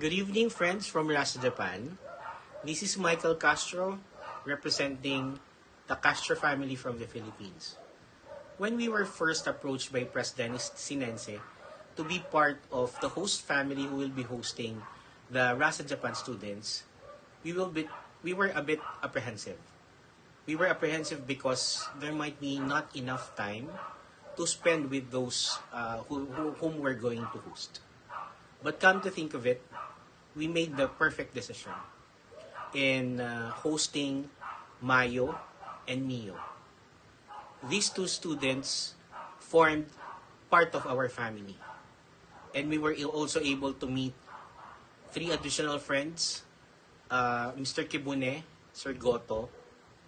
Good evening, friends from Rasa, Japan. This is Michael Castro, representing the Castro family from the Philippines. When we were first approached by President Sinense to be part of the host family who will be hosting the Rasa Japan students, we were a bit apprehensive. We were apprehensive because there might be not enough time to spend with those whom we're going to host. But come to think of it, we made the perfect decision in hosting Mayo and Mio. These two students formed part of our family. And we were also able to meet three additional friends, Mr. Kibune, Sir Goto,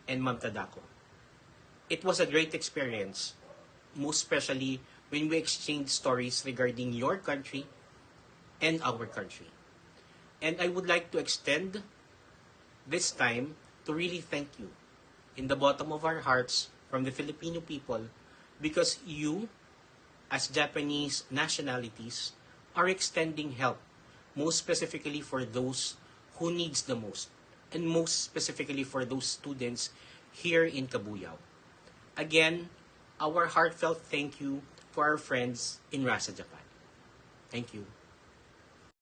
and Ma'am Tadako. It was a great experience, most especially when we exchanged stories regarding your country and our country. And I would like to extend this time to really thank you in the bottom of our hearts from the Filipino people, because you, as Japanese nationalities, are extending help, most specifically for those who needs the most, and most specifically for those students here in Kabuyao. Again, our heartfelt thank you for our friends in Rasa, Japan. Thank you.